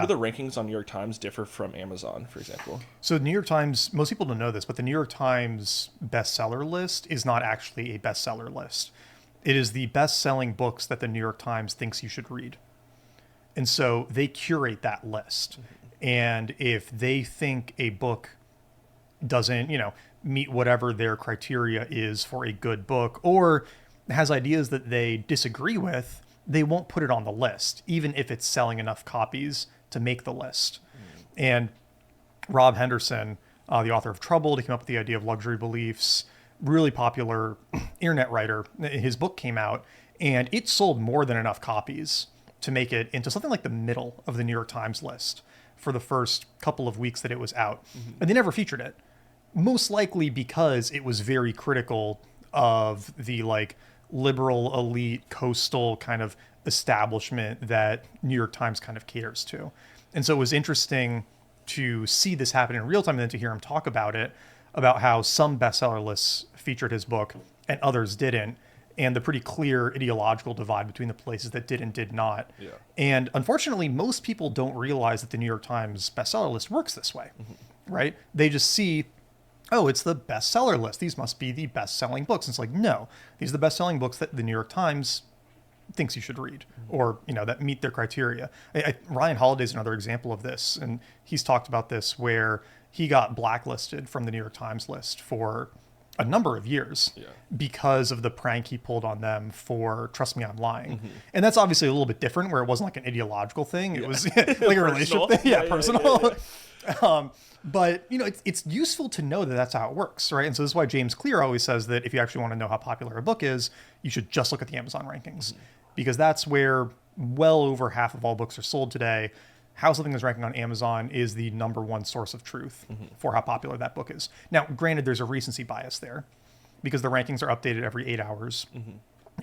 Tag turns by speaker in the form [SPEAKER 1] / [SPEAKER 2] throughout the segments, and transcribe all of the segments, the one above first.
[SPEAKER 1] How do the rankings on New York Times differ from Amazon, for example?
[SPEAKER 2] So the New York Times, most people don't know this, but the New York Times bestseller list is not actually a bestseller list. It is the best-selling books that the New York Times thinks you should read. And so they curate that list. And if they think a book doesn't, meet whatever their criteria is for a good book, or has ideas that they disagree with, they won't put it on the list, even if it's selling enough copies to make the list. And Rob Henderson, the author of Troubled, he came up with the idea of luxury beliefs, really popular internet writer. His book came out and it sold more than enough copies to make it into something like the middle of the New York Times list for the first couple of weeks that it was out. And they never featured it, most likely because it was very critical of the liberal elite coastal kind of establishment that New York Times kind of caters to. And so it was interesting to see this happen in real time and then to hear him talk about it, about how some bestseller lists featured his book and others didn't, and the pretty clear ideological divide between the places that did and did not.
[SPEAKER 1] Yeah.
[SPEAKER 2] And unfortunately, most people don't realize that the New York Times bestseller list works this way, right? They just see, oh, it's the bestseller list. These must be the best-selling books. And it's like, no, these are the best-selling books that the New York Times thinks you should read, or that meet their criteria. Ryan Holiday is another example of this, and he's talked about this where he got blacklisted from the New York Times list for a number of years because of the prank he pulled on them for Trust Me, I'm Lying. And that's obviously a little bit different, where it wasn't like an ideological thing. It was like a relationship thing. Personal. But it's useful to know that that's how it works, right? And so this is why James Clear always says that if you actually want to know how popular a book is, you should just look at the Amazon rankings, because that's where well over half of all books are sold today. How something is ranking on Amazon is the number one source of truth for how popular that book is. Now, granted, there's a recency bias there because the rankings are updated every 8 hours,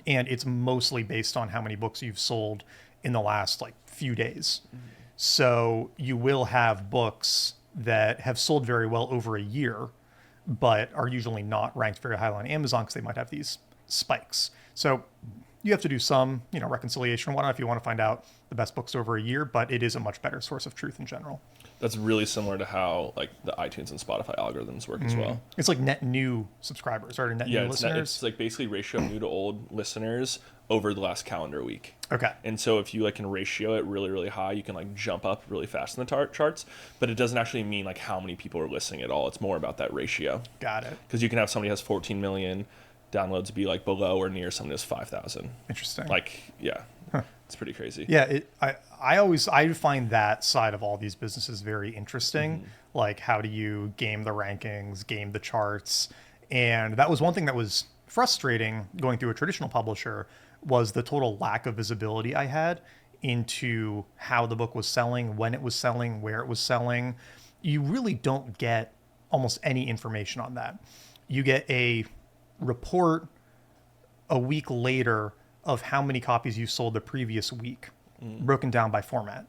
[SPEAKER 2] and it's mostly based on how many books you've sold in the last few days. So you will have books that have sold very well over a year, but are usually not ranked very highly on Amazon because they might have these spikes. So you have to do some, reconciliation and whatnot if you want to find out the best books over a year, but it is a much better source of truth in general.
[SPEAKER 1] That's really similar to how the iTunes and Spotify algorithms work as well.
[SPEAKER 2] It's like net new subscribers or net new listeners.
[SPEAKER 1] It's basically ratio of new to old listeners over the last calendar week.
[SPEAKER 2] Okay.
[SPEAKER 1] And so if you can ratio it really, really high, you can jump up really fast in the charts, but it doesn't actually mean how many people are listening at all. It's more about that ratio.
[SPEAKER 2] Got it.
[SPEAKER 1] Because you can have somebody who has 14 million downloads be below or near somebody who's 5,000.
[SPEAKER 2] Interesting.
[SPEAKER 1] It's pretty crazy.
[SPEAKER 2] Yeah, I find that side of all these businesses very interesting. How do you game the rankings, game the charts? And that was one thing that was frustrating going through a traditional publisher, was the total lack of visibility I had into how the book was selling, when it was selling, where it was selling. You really don't get almost any information on that. You get a report a week later of how many copies you sold the previous week, broken down by format.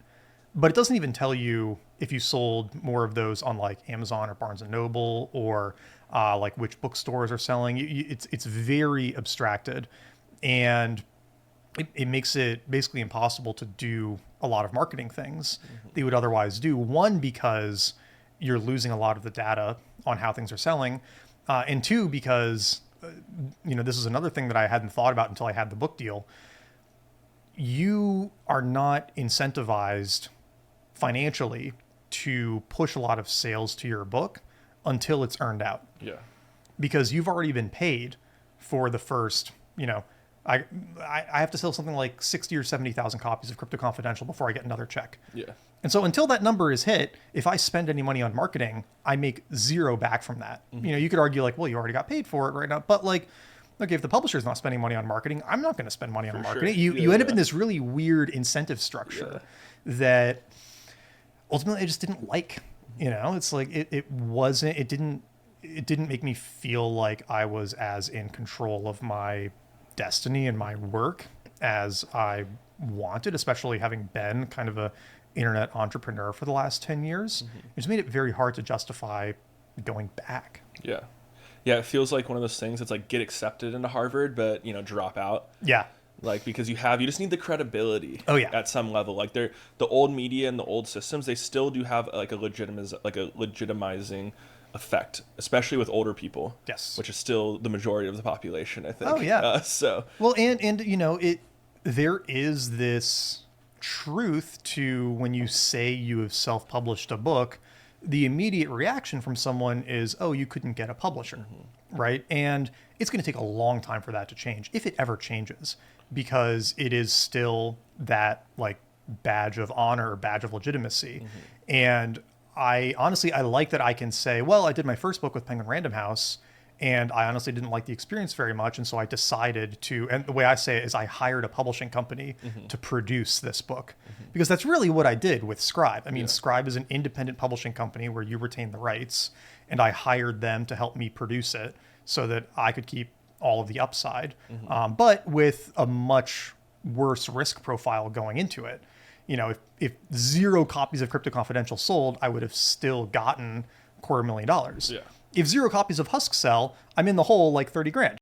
[SPEAKER 2] But it doesn't even tell you if you sold more of those on Amazon or Barnes and Noble, or which bookstores are selling. It's very abstracted, and it makes it basically impossible to do a lot of marketing things that you would otherwise do. One, because you're losing a lot of the data on how things are selling, and two, because this is another thing that I hadn't thought about until I had the book deal. You are not incentivized financially to push a lot of sales to your book until it's earned out.
[SPEAKER 1] Yeah.
[SPEAKER 2] Because you've already been paid for the first, I have to sell something like 60 or 70,000 copies of Crypto Confidential before I get another check.
[SPEAKER 1] Yeah.
[SPEAKER 2] And so until that number is hit, if I spend any money on marketing, I make zero back from that. You could argue well, you already got paid for it right now. But okay, if the publisher's not spending money on marketing, I'm not going to spend money on marketing.
[SPEAKER 1] Sure.
[SPEAKER 2] You end up in this really weird incentive structure that ultimately I just didn't like. It's it didn't make me feel like I was as in control of my destiny and my work as I wanted, especially having been kind of a internet entrepreneur for the last 10 years. It just made it very hard to justify going back.
[SPEAKER 1] Yeah. Yeah, it feels like one of those things that's get accepted into Harvard, but, drop out.
[SPEAKER 2] Yeah.
[SPEAKER 1] Like, because you just need the credibility.
[SPEAKER 2] Oh, yeah.
[SPEAKER 1] At some level, like the old media and the old systems, they still do have like a legitimizing effect, especially with older people.
[SPEAKER 2] Yes.
[SPEAKER 1] Which is still the majority of the population, I think.
[SPEAKER 2] Oh, yeah.
[SPEAKER 1] So
[SPEAKER 2] Well, and you know, there is this truth to when you say you have self-published a book, the immediate reaction from someone is, "Oh, you couldn't get a publisher." Right? And it's going to take a long time for that to change, if it ever changes, because it is still that like badge of honor or badge of legitimacy. And I honestly, I like that I can say, well, I did my first book with Penguin Random House, and I honestly didn't like the experience very much. And so I decided to, and the way I say it is I hired a publishing company to produce this book, because that's really what I did with Scribe. I mean, Scribe is an independent publishing company where you retain the rights, and I hired them to help me produce it so that I could keep all of the upside, but with a much worse risk profile going into it. You know, if 0 copies of Crypto Confidential sold, I would have still gotten $250,000.
[SPEAKER 1] Yeah.
[SPEAKER 2] If 0 copies of Husk sell, I'm in the hole like 30 grand.